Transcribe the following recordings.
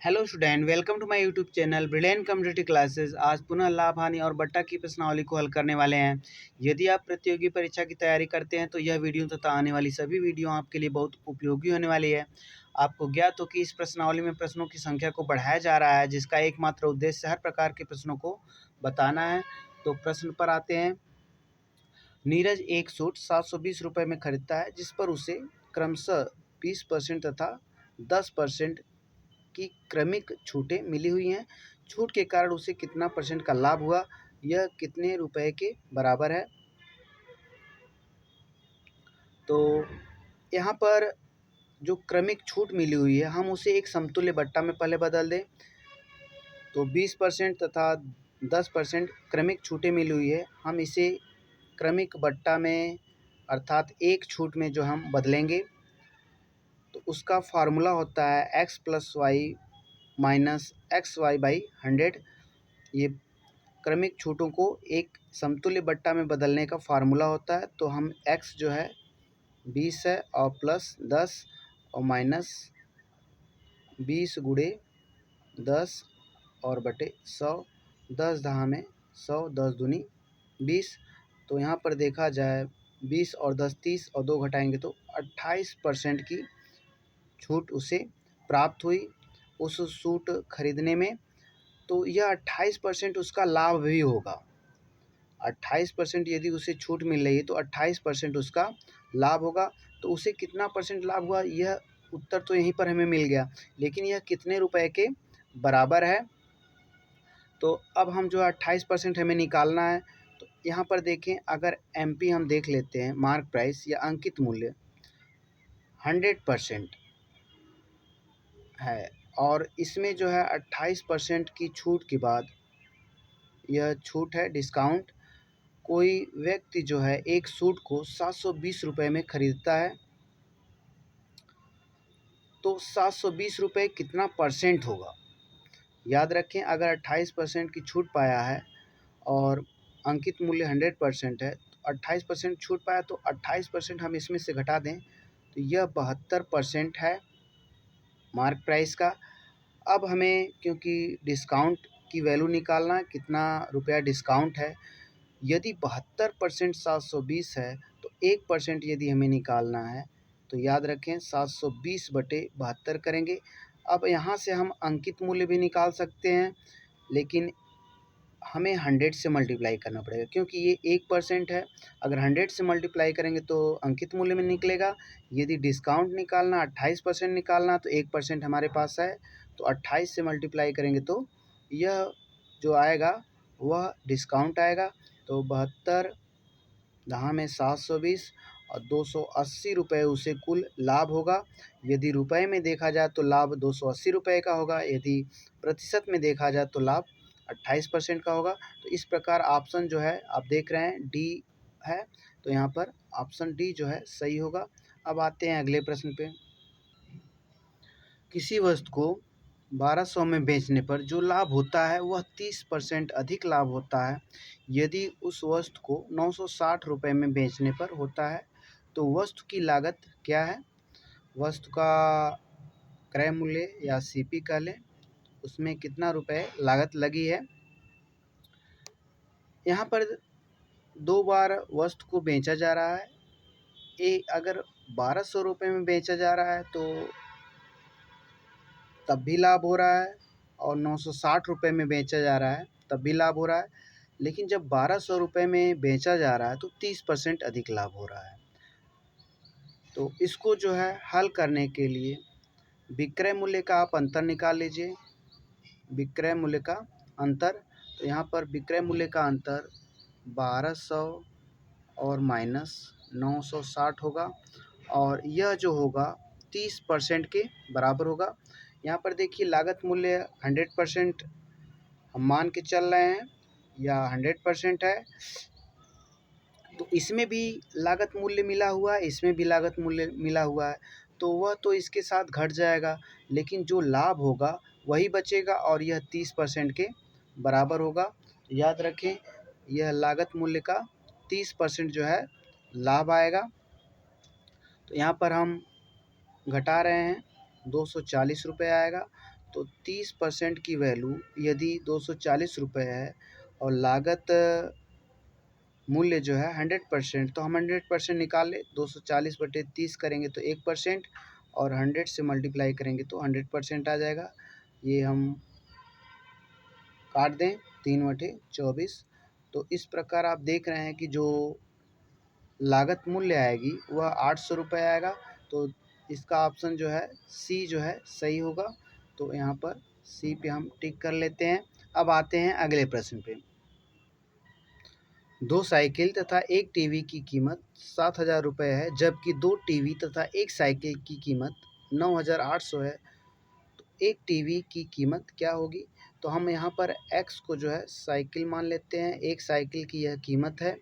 Hello student, welcome to my YouTube channel brilliant community classes. आज पुनः लाभ, हानि और बट्टा की प्रश्नावली को हल करने वाले हैं। यदि आप प्रतियोगी परीक्षा की तैयारी करते हैं तो यह वीडियो तथा आने वाली सभी वीडियो आपके लिए बहुत उपयोगी होने वाली है। आपको ज्ञात हो कि इस प्रश्नावली में प्रश्नों की संख्या को बढ़ाया जा रहा है, जिसका एकमात्र उद्देश्य हर प्रकार के प्रश्नों को बताना है। तो प्रश्न पर आते हैं। नीरज एक सूट 720 रुपये में खरीदता है, जिस पर उसे क्रमशः 20% तथा 10% की क्रमिक छूटें मिली हुई हैं। छूट के कारण उसे कितना परसेंट का लाभ हुआ, यह कितने रुपए के बराबर है। तो यहाँ पर जो क्रमिक छूट मिली हुई है, हम उसे एक समतुल्य बट्टा में पहले बदल दें। तो 20% तथा 10% क्रमिक छूटें मिली हुई है, हम इसे क्रमिक बट्टा में अर्थात एक छूट में जो हम बदलेंगे तो उसका फार्मूला होता है x + y - xy/100। ये क्रमिक छूटों को एक समतुल्य बट्टा में बदलने का फार्मूला होता है। तो हम x जो है 20 है और प्लस 10 और माइनस 20 गुणे 10 और बटे 100, 10 दहा में 100, 10 दूनी 20। तो यहाँ पर देखा जाए 20 और 10 30 और 2 घटाएंगे तो 28% की छूट उसे प्राप्त हुई उस सूट खरीदने में। तो यह 28% उसका लाभ भी होगा। 28% यदि उसे छूट मिल रही है तो 28% उसका लाभ होगा। तो उसे कितना परसेंट लाभ हुआ, यह उत्तर तो यहीं पर हमें मिल गया, लेकिन यह कितने रुपए के बराबर है। तो अब हम जो 28% हमें निकालना है। तो यहाँ पर देखें, अगर एमपी हम देख लेते हैं, मार्क प्राइस या अंकित मूल्य 100% है और इसमें जो है 28% की छूट के बाद यह छूट है डिस्काउंट। कोई व्यक्ति जो है एक सूट को 720 रुपये में खरीदता है, तो 720 रुपये कितना परसेंट होगा। याद रखें, अगर 28% की छूट पाया है और अंकित मूल्य 100% है, तो 28% छूट पाया तो 28% हम इसमें से घटा दें तो यह 72% है मार्क प्राइस का। अब हमें क्योंकि डिस्काउंट की वैल्यू निकालना है, कितना रुपया डिस्काउंट है। यदि 72% 720 है तो 1% यदि हमें निकालना है तो याद रखें 720/72 करेंगे। अब यहाँ से हम अंकित मूल्य भी निकाल सकते हैं, लेकिन हमें 100 से मल्टीप्लाई करना पड़ेगा क्योंकि ये 1% है। अगर 100 से मल्टीप्लाई करेंगे तो अंकित मूल्य में निकलेगा। यदि डिस्काउंट निकालना 28% निकालना तो 1% हमारे पास है, तो 28 से मल्टीप्लाई करेंगे तो यह जो आएगा वह डिस्काउंट आएगा। तो 72 दहा में 720 और 280 रुपये उसे कुल लाभ होगा। यदि रुपए में देखा जाए तो लाभ 280 रुपये का होगा, यदि प्रतिशत में देखा जाए तो लाभ 28% का होगा। तो इस प्रकार ऑप्शन जो है आप देख रहे हैं डी है, तो यहाँ पर ऑप्शन डी जो है सही होगा। अब आते हैं अगले प्रश्न पे। किसी वस्तु को 1200 में बेचने पर जो लाभ होता है वह 30% अधिक लाभ होता है यदि उस वस्तु को 960 रुपये में बेचने पर होता है। तो वस्तु की लागत क्या है। वस्तु का क्रय मूल्य या सीपी कह लें, उसमें कितना रुपए लागत लगी है। यहाँ पर दो बार वस्तु को बेचा जा रहा है। अगर 1200 रुपये में बेचा जा रहा है तो तब भी लाभ हो रहा है, और 960 रुपये में बेचा जा रहा है तब भी लाभ हो रहा है। लेकिन जब 1200 रुपये में बेचा जा रहा है तो 30% अधिक लाभ हो रहा है। तो इसको जो है हल करने के लिए विक्रय मूल्य का आप अंतर निकाल लीजिए। विक्रय मूल्य का अंतर, तो यहाँ पर विक्रय मूल्य का अंतर 1200 और माइनस 960 होगा, और यह जो होगा 30% के बराबर होगा। यहाँ पर देखिए लागत मूल्य 100% हम मान के चल रहे हैं या 100% है, तो इसमें भी लागत मूल्य मिला हुआ है, इसमें भी लागत मूल्य मिला हुआ है, तो वह तो इसके साथ घट जाएगा, लेकिन जो लाभ होगा वही बचेगा और यह 30% के बराबर होगा। याद रखें, यह लागत मूल्य का 30% जो है लाभ आएगा। तो यहाँ पर हम घटा रहे हैं 240 रुपये आएगा। तो 30% की वैल्यू यदि 240 रुपये है और लागत मूल्य जो है 100%, तो हम 100% निकाल लें। 240/30 करेंगे तो 1%, और 100 से मल्टीप्लाई करेंगे तो 100% आ जाएगा। ये हम काट दें 3/24। तो इस प्रकार आप देख रहे हैं कि जो लागत मूल्य आएगी वह 800 रुपये आएगा। तो इसका ऑप्शन जो है सी जो है सही होगा। तो यहाँ पर सी पे हम टिक कर लेते हैं। अब आते हैं अगले प्रश्न पे। 2 साइकिल तथा एक टीवी की कीमत 7,000 रुपये है, जबकि 2 टीवी तथा एक साइकिल की कीमत 9,800 है। तो एक टीवी की कीमत क्या होगी? तो हम यहाँ पर एक्स को जो है साइकिल मान लेते हैं, एक साइकिल की यह कीमत है,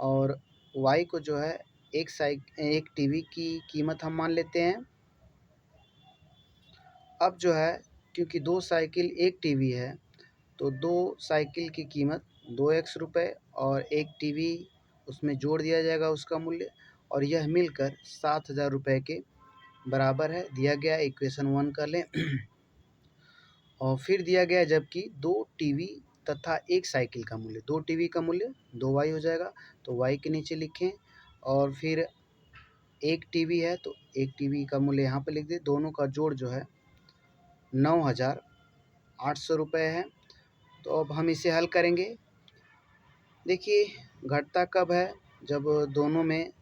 और वाई को जो है एक टीवी की कीमत हम मान लेते हैं। अब जो है क्योंकि 2 साइकिल एक टीवी है, तो 2 साइकिल की कीमत 2x रुपये और एक टीवी उसमें जोड़ दिया जाएगा उसका मूल्य, और यह मिलकर 7,000 रुपये के बराबर है। दिया गया इक्वेशन 1 कर लें। और फिर दिया गया जबकि 2 टीवी तथा एक साइकिल का मूल्य, 2 टीवी का मूल्य 2y हो जाएगा, तो y के नीचे लिखें। और फिर एक टीवी है तो एक टीवी का मूल्य यहाँ पे लिख दें। दोनों का जोड़ जो है 9,800 रुपये है। तो अब हम इसे हल करेंगे। देखिए घटता कब है? जब दोनों में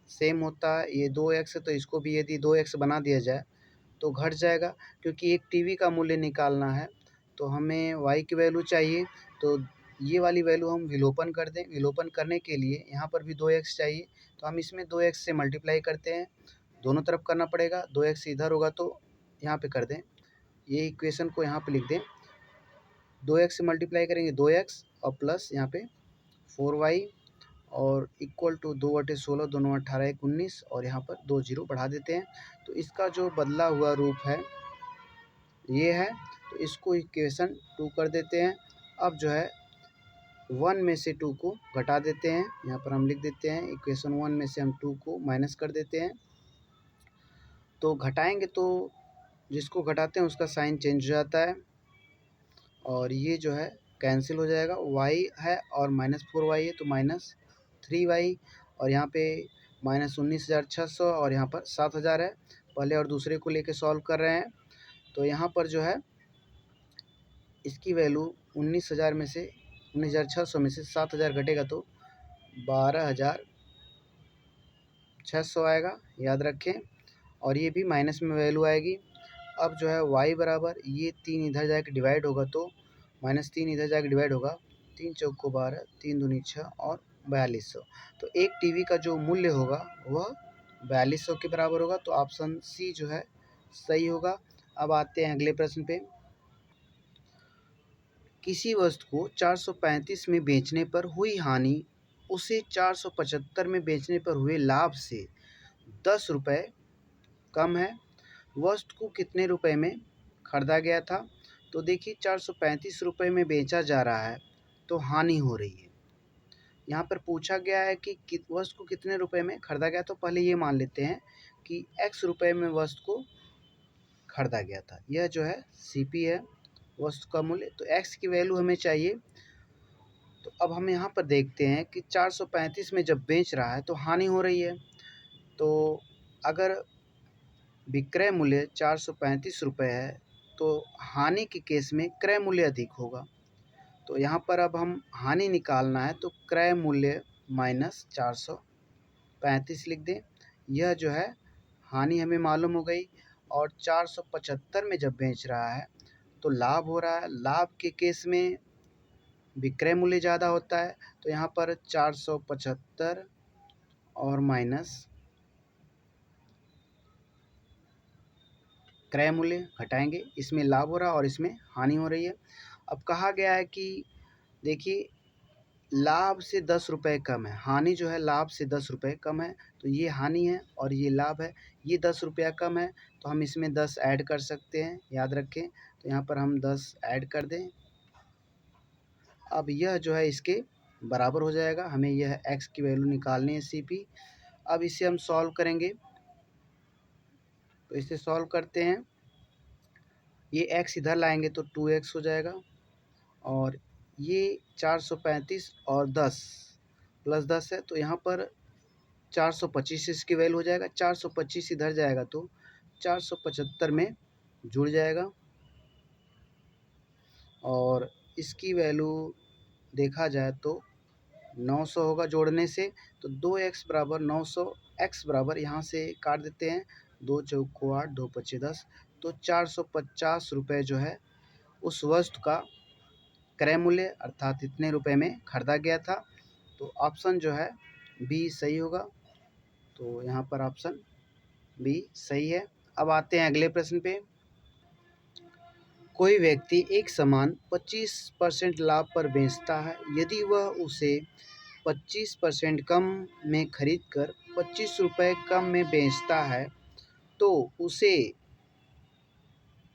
सेम होता है। ये 2x है तो इसको भी यदि 2x बना दिया जाए तो घट जाएगा, क्योंकि एक टीवी का मूल्य निकालना है तो हमें y की वैल्यू चाहिए। तो ये वाली वैल्यू हम विलोपन कर दें। विलोपन करने के लिए यहाँ पर भी 2x चाहिए, तो हम इसमें 2x से मल्टीप्लाई करते हैं। दोनों तरफ करना पड़ेगा। 2x इधर होगा तो यहाँ पे कर दें। ये इक्वेशन को यहाँ पे लिख दें। 2x से मल्टीप्लाई करेंगे 2x, और प्लस यहाँ पे 4y, और इक्वल टू 2/16, दोनों 18 1 19, और यहाँ पर 2 जीरो बढ़ा देते हैं। तो इसका जो बदला हुआ रूप है ये है, तो इसको इक्वेशन 2 कर देते हैं। अब जो है 1 में से 2 को घटा देते हैं। यहाँ पर हम लिख देते हैं इक्वेशन 1 में से हम 2 को माइनस कर देते हैं। तो घटाएंगे तो जिसको घटाते हैं उसका साइन चेंज हो जाता है, और ये जो है कैंसिल हो जाएगा। y है और -4y है तो -3y, और यहाँ पे -19,600 और यहाँ पर 7,000 है। पहले और दूसरे को लेके सॉल्व कर रहे हैं। तो यहाँ पर जो है इसकी वैल्यू 19,600 में से 7,000 घटेगा तो 12,600 आएगा, याद रखें। और ये भी माइनस में वैल्यू आएगी। अब जो है y बराबर ये 3 इधर जाके डिवाइड होगा तो -3 इधर जाके डिवाइड होगा। 3 चौको 12, 3 दूनी 6 और 4200। तो एक टीवी का जो मूल्य होगा वह 4200 के बराबर होगा। तो ऑप्शन सी जो है सही होगा। अब आते हैं अगले प्रश्न पे। किसी वस्तु को 435 में बेचने पर हुई हानि उसे 475 में बेचने पर हुए लाभ से 10 रुपये कम है। वस्तु को कितने रुपए में खरीदा गया था? तो देखिए 435 रुपये में बेचा जा रहा है तो हानि हो रही है। यहाँ पर पूछा गया है कि वस्तु को कितने रुपए में खरीदा गया। तो पहले ये मान लेते हैं कि x रुपये में वस्तु को खरीदा गया था। यह जो है CP है वस्तु का मूल्य। तो x की वैल्यू हमें चाहिए। तो अब हम यहाँ पर देखते हैं कि 435 में जब बेच रहा है तो हानि हो रही है। तो अगर विक्रय मूल्य 435 रुपये है तो हानि के केस में क्रय मूल्य अधिक होगा। तो यहाँ पर अब हम हानि निकालना है तो क्रय मूल्य -435 लिख दें। यह जो है हानि हमें मालूम हो गई। और 475 में जब बेच रहा है तो लाभ हो रहा है। लाभ के केस में विक्रय मूल्य ज़्यादा होता है। तो यहाँ पर 475 और माइनस क्रय मूल्य घटाएंगे। इसमें लाभ हो रहा है और इसमें हानि हो रही है। अब कहा गया है कि देखिए लाभ से 10 रुपये कम है। हानि जो है लाभ से 10 रुपये कम है। तो ये हानि है और ये लाभ है। ये 10 रुपया कम है तो हम इसमें 10 ऐड कर सकते हैं, याद रखें। तो यहाँ पर हम 10 ऐड कर दें। अब यह जो है इसके बराबर हो जाएगा। हमें यह x की वैल्यू निकालनी है CP। अब इसे हम सॉल्व करेंगे। तो इसे सॉल्व करते हैं। ये x इधर लाएंगे तो 2x हो जाएगा, और ये 435 और 10 प्लस 10 है, तो यहाँ पर 425 इसकी वैल्यू हो जाएगा। 425 इधर जाएगा तो 475 में जुड़ जाएगा, और इसकी वैल्यू देखा जाए तो 900 होगा जोड़ने से। तो 2x बराबर 900, x बराबर यहाँ से काट देते हैं, 2 चौको 8, 2 पच्चे 10, तो 450 रुपये जो है उस वस्तु का क्रय मूल्य अर्थात इतने रुपए में खरीदा गया था। तो ऑप्शन जो है बी सही होगा। तो यहाँ पर ऑप्शन बी सही है। अब आते हैं अगले प्रश्न पे। कोई व्यक्ति एक सामान 25% लाभ पर बेचता है। यदि वह उसे 25% कम में खरीद कर 25 रुपये कम में बेचता है तो उसे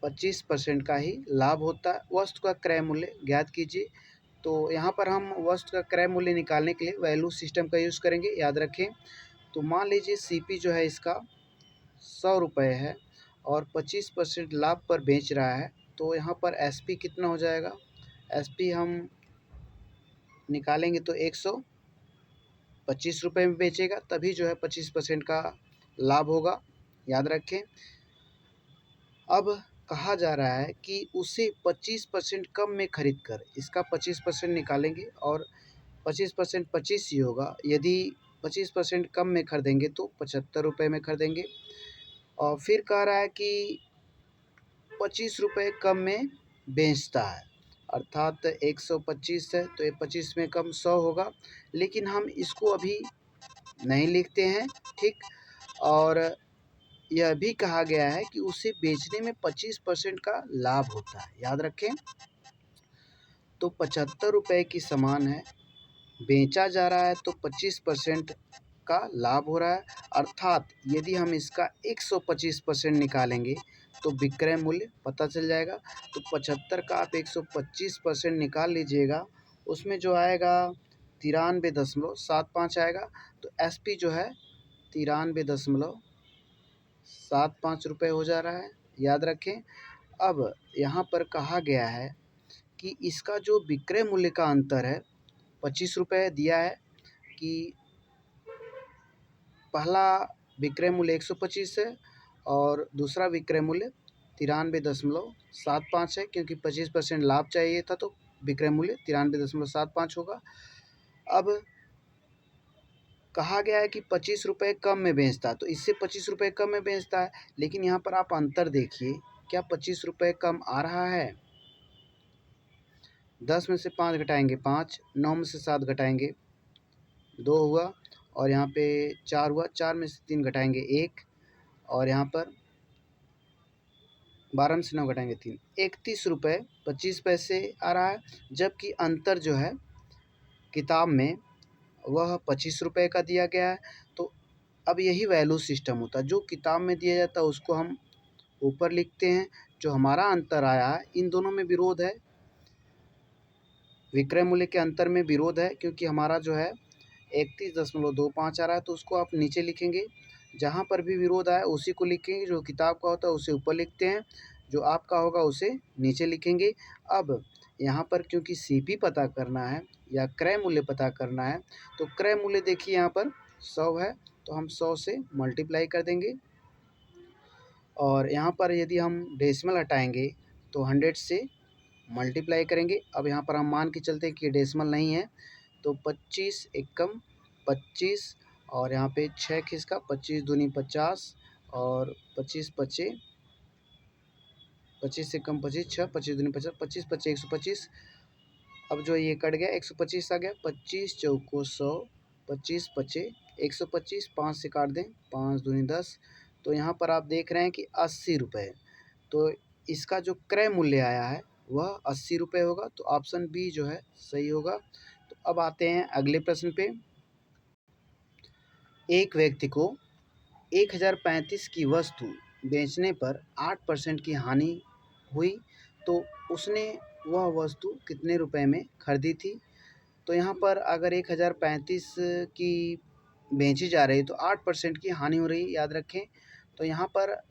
25% का ही लाभ होता है। वस्तु का क्रय मूल्य ज्ञात कीजिए। तो यहाँ पर हम वस्तु का क्रय मूल्य निकालने के लिए वैल्यू सिस्टम का यूज़ करेंगे, याद रखें। तो मान लीजिए सीपी जो है इसका 100 रुपये है और 25% लाभ पर बेच रहा है, तो यहाँ पर एसपी कितना हो जाएगा। एसपी हम निकालेंगे तो 125 रुपये में बेचेगा, तभी जो है 25% का लाभ होगा, याद रखें। अब कहा जा रहा है कि उसे 25% कम में खरीद कर, इसका 25% निकालेंगे और 25% 25 ही होगा। यदि 25% कम में खरीदेंगे तो 75 रुपये में खरीदेंगे। और फिर कह रहा है कि 25 रुपये कम में बेचता है, अर्थात 125 है तो ये 25 में कम 100 होगा। लेकिन हम इसको अभी नहीं लिखते हैं, ठीक। और यह भी कहा गया है कि उसे बेचने में 25% का लाभ होता है, याद रखें। तो 75 रुपये की सामान है, बेचा जा रहा है तो 25% का लाभ हो रहा है, अर्थात यदि हम इसका 125% निकालेंगे तो विक्रय मूल्य पता चल जाएगा। तो 75 का आप 125% निकाल लीजिएगा, उसमें जो आएगा 93.75 आएगा। तो एसपी जो है 93.75 रुपये हो जा रहा है, याद रखें। अब यहाँ पर कहा गया है कि इसका जो विक्रय मूल्य का अंतर है 25 रुपये दिया है, कि पहला विक्रय मूल्य 125 है और दूसरा विक्रय मूल्य 93.75 है, क्योंकि 25% लाभ चाहिए था तो विक्रय मूल्य 93.75 होगा। अब कहा गया है कि 25 रुपये कम में बेचता है, तो इससे 25 रुपये कम में बेचता है, लेकिन यहाँ पर आप अंतर देखिए, क्या 25 रुपये कम आ रहा है। 10 में से 5 घटाएंगे 5, 9 में से 7 घटाएंगे 2 हुआ, और यहाँ पे 4 हुआ, 4 में से 3 घटाएंगे 1, और यहाँ पर 12 में से 9 घटाएंगे 3, 31 रुपये 25 पैसे आ रहा है। जबकि अंतर जो है किताब में वह 25 रुपये का दिया गया है। तो अब यही वैल्यू सिस्टम होता है, जो किताब में दिया जाता है उसको हम ऊपर लिखते हैं। जो हमारा अंतर आया है, इन दोनों में विरोध है, विक्रय मूल्य के अंतर में विरोध है, क्योंकि हमारा जो है 31.25 आ रहा है, तो उसको आप नीचे लिखेंगे। जहाँ पर भी विरोध आए उसी को लिखेंगे, जो किताब का होता है उसे ऊपर लिखते हैं, जो आपका होगा उसे नीचे लिखेंगे। अब यहाँ पर क्योंकि सीपी पता करना है या क्रय मूल्य पता करना है, तो क्रय मूल्य देखिए यहाँ पर 100 है, तो हम 100 से मल्टीप्लाई कर देंगे। और यहाँ पर यदि हम डेसिमल हटाएंगे तो 100 से मल्टीप्लाई करेंगे। अब यहाँ पर हम मान के चलते हैं कि डेसिमल नहीं है, तो 25 एकम 25, और यहाँ पे 6 खिसका 25 दूनी 50, और 25 पचे 25 एकम 25, 6 25 दूनी 50, 25 पचे 125। अब जो ये कट गया 125 आ गया, 25 चौको 100, 25 पचे 125, 5 से काट दें 5 दूनी 10। तो यहाँ पर आप देख रहे हैं कि 80 रुपये। तो इसका जो क्रय मूल्य आया है वह 80 रुपये होगा। तो ऑप्शन बी जो है सही होगा। तो अब आते हैं अगले प्रश्न पे। एक व्यक्ति को 1035 की वस्तु बेचने पर 8% की हानि हुई, तो उसने वह वस्तु कितने रुपए में खरीदी थी। तो यहाँ पर अगर 1035 की बेची जा रही है तो 8% की हानि हो रही है, याद रखें। तो यहाँ पर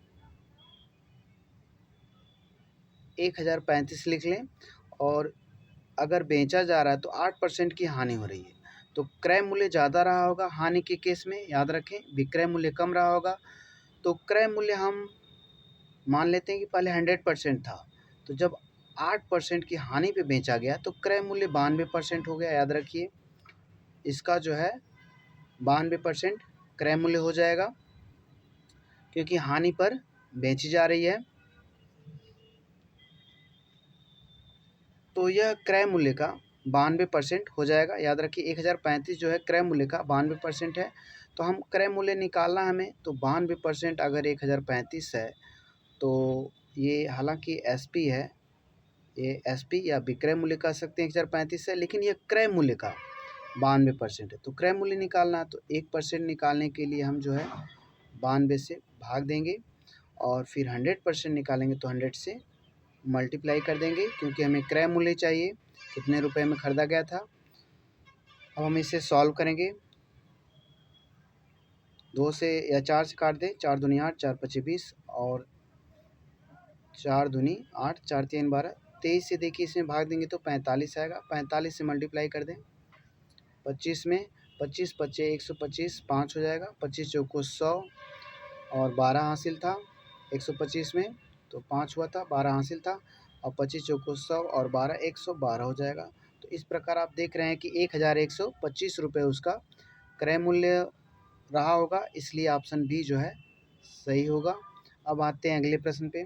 1035 लिख लें। और अगर बेचा जा रहा है तो 8% की हानि हो रही है। तो क्रय मूल्य ज़्यादा रहा होगा हानि के केस में, याद रखें। विक्रय मूल्य कम रहा होगा तो क्रय मूल्य हम मान लेते हैं कि पहले 100% था, तो जब 8% की हानि पे बेचा गया तो क्रय मूल्य 92% हो गया। याद रखिए, इसका जो है 92% क्रय मूल्य हो जाएगा, क्योंकि हानि पर बेची जा रही है। तो यह क्रय मूल्य का 92% हो जाएगा। याद रखिए, 1035 जो है क्रय मूल्य का 92% है। तो हम क्रय मूल्य निकालना हमें, तो 92% अगर 1035 है तो ये हालांकि एसपी है, ये एसपी या विक्रय मूल्य कह सकते हैं 1035 है, लेकिन यह क्रय मूल्य का 92% है। तो क्रय मूल्य निकालना है, तो 1% निकालने के लिए हम जो है 92 से भाग देंगे, और फिर 100% निकालेंगे तो 100 से मल्टीप्लाई कर देंगे, क्योंकि हमें क्रय मूल्य चाहिए, कितने रुपए में ख़रीदा गया था। अब हम इसे सॉल्व करेंगे। 2 से या 4 से काट दें, 4 दूनी 8, 4 पचे 20, और 4 दूनी 8, 4 तीन 12, 23 से देखिए इसमें भाग देंगे तो 45 आएगा। 45 से मल्टीप्लाई कर दें 25 में, 25 पच्चे 125, 5 हो जाएगा। 25 चौको 100, और 12 हासिल था 125 में, तो 5 हुआ था, 12 हासिल था। और 25 चौको 100 और 12 112 हो जाएगा। तो इस प्रकार आप देख रहे हैं कि 1125 रुपये उसका क्रय मूल्य रहा होगा, इसलिए ऑप्शन बी जो है सही होगा। अब आते हैं अगले प्रश्न पे।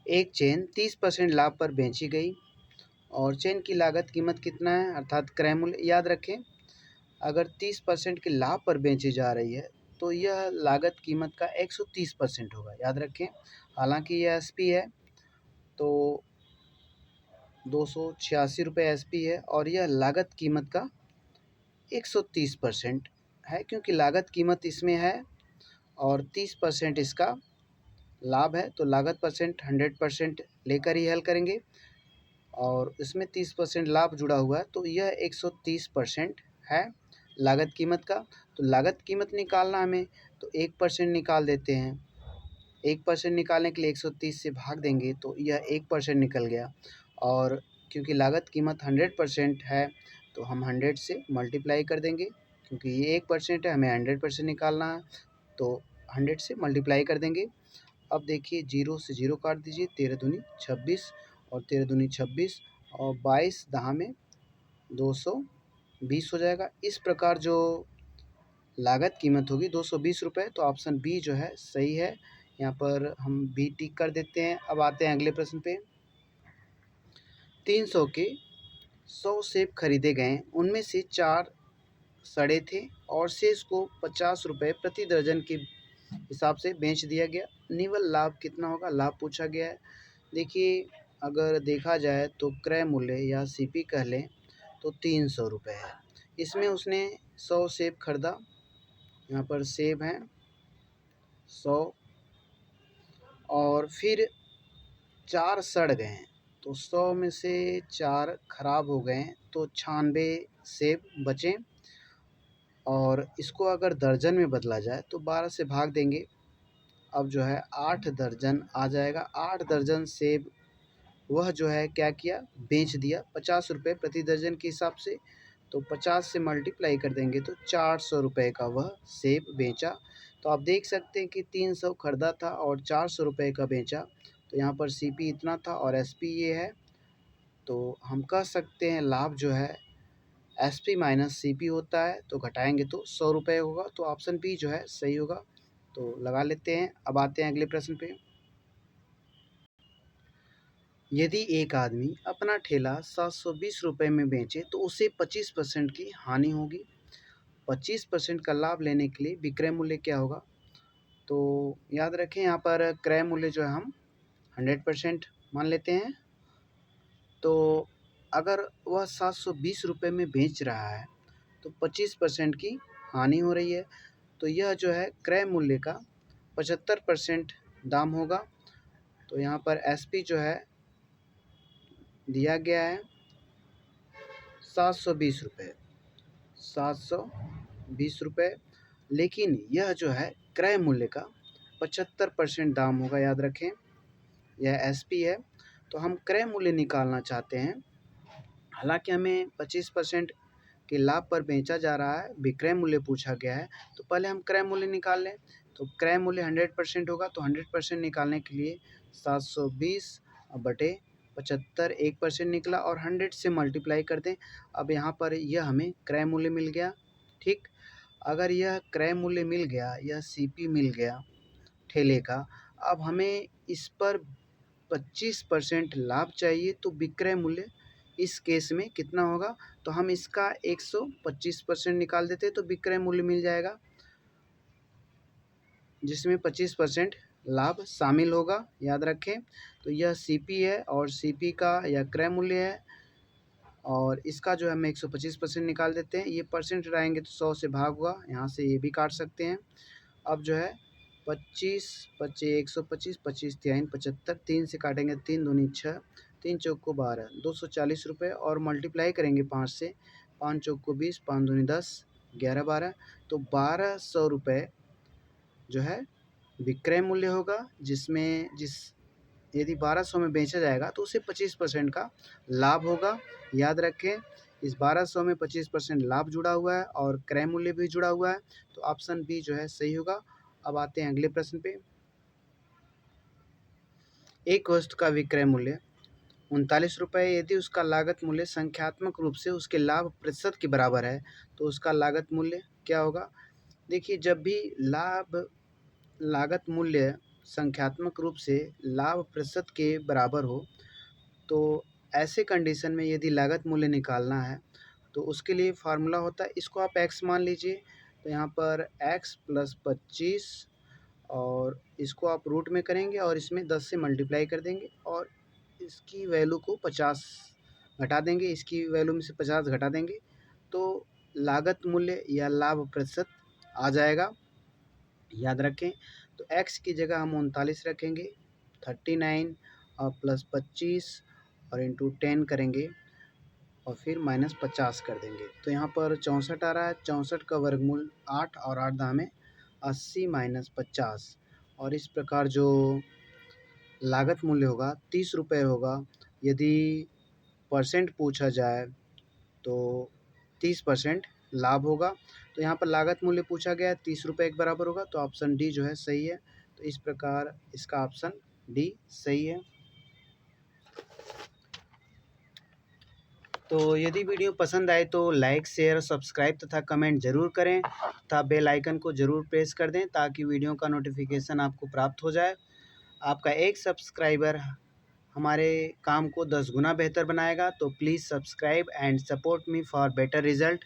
एक चेन 30% लाभ पर बेची गई और चेन की लागत कीमत कितना है, अर्थात क्रय मूल्य। याद रखें, अगर 30% के लाभ पर बेची जा रही है तो यह लागत कीमत का 130% होगा। याद रखें, हालांकि यह एसपी है तो 286 रुपये एसपी है, और यह लागत कीमत का 130% है, क्योंकि लागत कीमत इसमें है और 30% इसका लाभ है। तो लागत परसेंट 100% लेकर ही हल करेंगे, और इसमें 30% लाभ जुड़ा हुआ है, तो यह 130% है लागत कीमत का। तो लागत कीमत निकालना हमें, तो 1% निकाल देते हैं। 1% निकालने के लिए 130 से भाग देंगे तो यह 1% निकल गया, और क्योंकि लागत कीमत 100% है तो हम 100 से मल्टीप्लाई कर देंगे, क्योंकि ये 1% है, हमें 100% निकालना है, तो 100 से मल्टीप्लाई कर देंगे। अब देखिए, 0 से 0 काट दीजिए, 13 दूनी 26, और 13 दूनी 26, और 22 दहा में 220 हो जाएगा। इस प्रकार जो लागत कीमत होगी 220 रुपये, तो ऑप्शन बी जो है सही है। यहाँ पर हम बी टिक कर देते हैं। अब आते हैं अगले प्रश्न पे। 300 के 100 सेब खरीदे गए, उनमें से 4 सड़े थे और शेष को 50 रुपये प्रति दर्जन के हिसाब से बेच दिया गया। निवल लाभ कितना होगा, लाभ पूछा गया है। देखिए, अगर देखा जाए तो क्रय मूल्य या सीपी कह लें तो 300 रुपये है। इसमें उसने 100 सेब खरीदा, यहाँ पर सेब हैं 100, और फिर 4 सड़ गए हैं, तो 100 में से 4 खराब हो गए, तो 96 सेब बचें। और इसको अगर दर्जन में बदला जाए तो 12 से भाग देंगे, अब जो है 8 दर्जन आ जाएगा। 8 दर्जन सेब वह जो है क्या किया, बेच दिया 50 रुपये प्रति दर्जन के हिसाब से। तो 50 से मल्टीप्लाई कर देंगे तो 400 रुपये का वह सेब बेचा। तो आप देख सकते हैं कि 300 खरीदा था और 400 रुपये का बेचा, तो यहाँ पर सीपी इतना था और एसपी ये है। तो हम कह सकते हैं लाभ जो है एसपी माइनस सीपी होता है, तो घटाएंगे तो 100 रुपये होगा। तो ऑप्शन बी जो है सही होगा, तो लगा लेते हैं। अब आते हैं अगले प्रश्न पे। यदि एक आदमी अपना ठेला 720 रुपये में बेचे तो उसे 25% की हानि होगी। 25% का लाभ लेने के लिए विक्रय मूल्य क्या होगा। तो याद रखें, यहाँ पर क्रय मूल्य जो है हम 100% मान लेते हैं। तो अगर वह 720 रुपये में बेच रहा है तो 25% की हानि हो रही है, तो यह जो है क्रय मूल्य का 75% दाम होगा। तो यहाँ पर एसपी जो है दिया गया है 720 रुपये, 720 रुपये, लेकिन यह जो है क्रय मूल्य का 75% दाम होगा। याद रखें, यह एसपी है। तो हम क्रय मूल्य निकालना चाहते हैं। हालांकि हमें 25% के लाभ पर बेचा जा रहा है, विक्रय मूल्य पूछा गया है, तो पहले हम क्रय मूल्य निकाल लें। तो क्रय मूल्य 100% होगा, तो 100% निकालने के लिए 720 बटे 75 1% निकला और 100 से मल्टीप्लाई कर दें। अब यहाँ पर यह हमें क्रय मूल्य मिल गया। ठीक, अगर यह क्रय मूल्य मिल गया, यह सीपी मिल गया ठेले का, अब हमें इस पर 25% लाभ चाहिए, तो विक्रय मूल्य इस केस में कितना होगा, तो हम इसका 125% निकाल देते तो विक्रय मूल्य मिल जाएगा, जिसमें 25% लाभ शामिल होगा। याद रखें, तो यह सीपी है और सीपी का यह क्रय मूल्य है और इसका जो है हम 125% निकाल देते हैं। ये परसेंट रहेंगे तो 100 से भाग हुआ, यहाँ से ये भी काट सकते हैं। अब जो है 25 पच्चीस 125 25 तिहाई 75, 3 से काटेंगे 3 दूनी 6, 3 चौक को 12, 240 रुपये और मल्टीप्लाई करेंगे 5 से, 5 चौक को 20, 5 दूनी 10, 11 12, तो 1200 रुपये जो है विक्रय मूल्य होगा, जिसमें यदि 1200 में बेचा जाएगा तो उसे 25% का लाभ होगा। याद रखें, इस 1200 में 25% लाभ जुड़ा हुआ है और क्रय मूल्य भी जुड़ा हुआ है, तो ऑप्शन बी जो है सही होगा। अब आते हैं अगले प्रश्न पे। एक वस्तु का विक्रय मूल्य 39 रुपये, यदि उसका लागत मूल्य संख्यात्मक रूप से उसके लाभ प्रतिशत के बराबर है, तो उसका लागत मूल्य क्या होगा। देखिए, जब भी लागत मूल्य संख्यात्मक रूप से लाभ प्रतिशत के बराबर हो, तो ऐसे कंडीशन में यदि लागत मूल्य निकालना है तो उसके लिए फार्मूला होता है, इसको आप x मान लीजिए, तो यहाँ पर x + 25 और इसको आप रूट में करेंगे और इसमें 10 से मल्टीप्लाई कर देंगे और इसकी वैल्यू को 50 घटा देंगे, इसकी वैल्यू में से 50 घटा देंगे, तो लागत मूल्य या लाभ प्रतिशत आ जाएगा। याद रखें, तो x की जगह हम 39 रखेंगे, 39 और प्लस 25 और इंटू 10 करेंगे और फिर -50 कर देंगे, तो यहाँ पर 64 आ रहा है। 64 का वर्गमूल 8 और 8 दामे 80 - 50, और इस प्रकार जो लागत मूल्य होगा 30 रुपये होगा। यदि परसेंट पूछा जाए तो 30% लाभ होगा, तो यहाँ पर लागत मूल्य पूछा गया है 30 रुपये के बराबर होगा, तो ऑप्शन डी जो है सही है। तो इस प्रकार इसका ऑप्शन डी सही है। तो यदि वीडियो पसंद आए तो लाइक शेयर सब्सक्राइब तथा कमेंट ज़रूर करें तथा बेल आइकन को ज़रूर प्रेस कर दें ताकि वीडियो का नोटिफिकेशन आपको प्राप्त हो जाए। आपका एक सब्सक्राइबर हमारे काम को 10 गुना बेहतर बनाएगा, तो please subscribe and support me for better result.